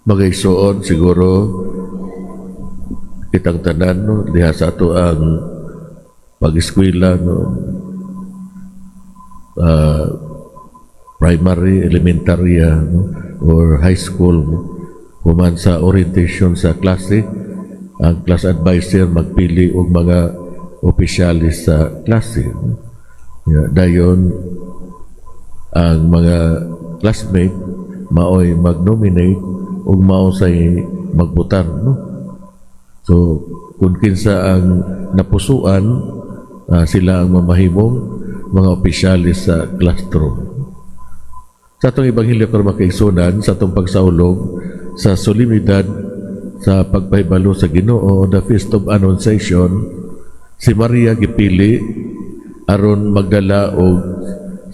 Mag-igsuon siguro kitang tanan no diha sa ato ang pag-eskwela no, primary, elementary no, or high school no. Human sa orientation sa klase, ang class advisor magpili og mga opisyalis sa klase no. Dayon ang mga classmate maoy mag-nominate ug mao say magbutar no. So kung kinsa ang napusuan, sila ang mamahimong mga opisyalis sa classroom. Sa atong ebanghelyo karon makaigsunan sa atong pagsaulog sa solemnidad sa pagpahibalo sa Ginoo, the Feast of Annunciation, si Maria gipili aron magdala og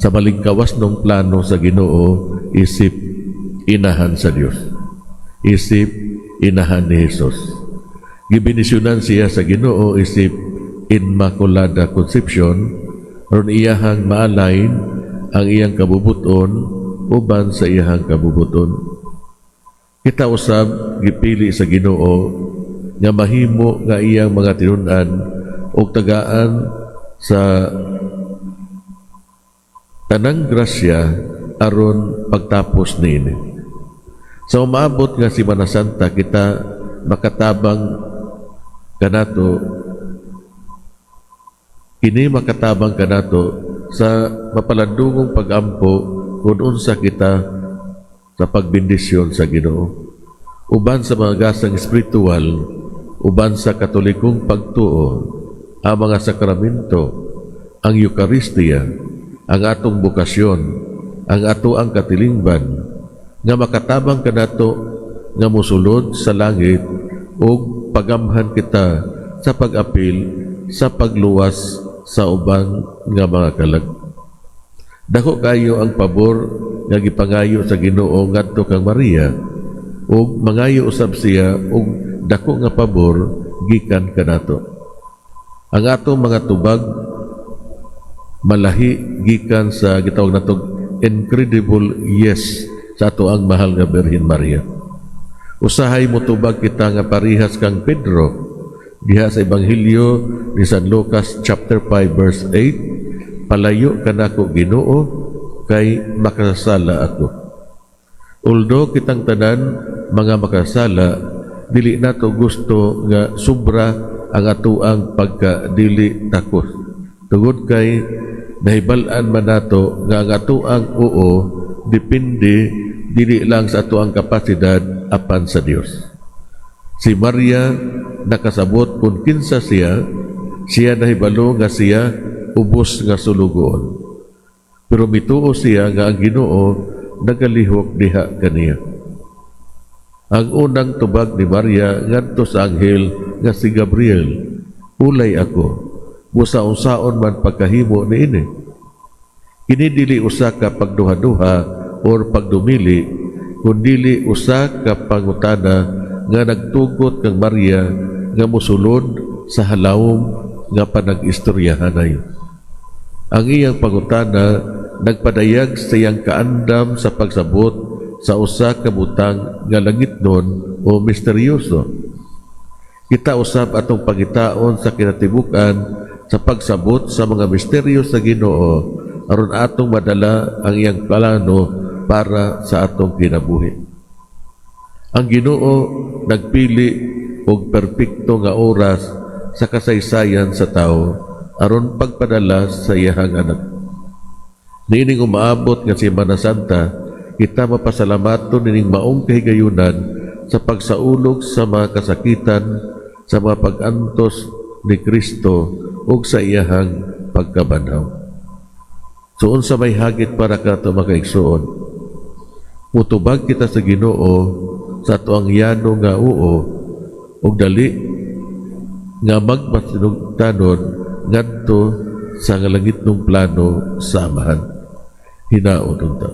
sa malingkawas ng plano sa Ginoo isip inahan sa Dios, isip inahan ni Jesus. Gibenisyonan siya sa Ginoo isip Immaculada Conception, ron iyahang maalain ang iyang kabubuton uban sa iyahang kabubuton. Kita usab gipili sa Ginoo nga mahimo nga iyang mga tinun-an og tagaan sa tanang grasya aron pagtapos niini. Sa umaabot nga Semana Santa, kita makatabang kanato, kini makatabang kanato sa mapalandungong pagampo kung unsa kita sa pagbindisyon sa Ginoo. Uban sa mga gasang espiritual, uban sa katolikong pagtuo, ang mga sakramento, ang Eucharistia, ang atong bukasyon, ang ato ang katilingban, nga makatabang kanato nga musulod sa langit o pagamhan kita sa pag-apil sa pagluwas sa ubang nga mga kalag. Dako kayo ang pabor nga gipangayo sa Ginoo ngadto kang Maria, ug mangayo usab siya og dako nga pabor gikan kanato. Ang atong mga tubag malahi gikan sa gitawag natong incredible yes sa ato ang mahal nga Birhen Maria. Usahay mo tubag kita nga parihas kang Pedro diha sa Ebanghelyo ni San Lucas chapter 5 verse 8, palayo kanako Ginoo kay makasala ako. Although kitang tanan mga makasala, dili nato gusto nga sobra ang atuang pagka-dili takos. Tungod kay nahibal-an man nato nga ang atuang oo depende dili lang sa atuang kapasidad apan sa Dios. Si Maria nakasabot kung kinsa siya nahibalo nga siya ubos nga sulugoon. Pero mituo siya nga ang Ginoo nagalihok diha kaniya. Ang unang tubag ni Maria ngadto sa anghel nga si Gabriel, ulay ako, busa-unsaon man pagkahimo niini. Kini dili usa ka pagduha-duha or pagdumili, kundili usa ka pangutana nga nagtugot kang Maria nga mosulod sa halawom nga panag-istoryahanay. Ang iyang pangutana nagpadayag sa iyang kaandam sa pagsabot sa usa ka butang nga langitnon o misteryoso. Kita usab atong pangitaon sa kinatibukan sa pagsabot sa mga misteryo sa Ginoo aron atong madala ang iyang plano para sa atong kinabuhi. Ang Ginoo nagpili og perpekto nga oras sa kasaysayan sa tao aron pagpadala sa iyang anak. Niining umaabot nga Semana Santa, kita mapasalamaton nining maong kahigayunan sa pagsaulog sa mga kasakitan, sa mga pag-antos ni Kristo ug sa iyahang pagkabanhaw. So unsa may hagit para kato makaigsuon? Mutubag kita sa Ginoo sa atuang yano nga oo ug dali nga magpasinugtanon ngadto sa langitnong plano sa amahan. Hinaon unta.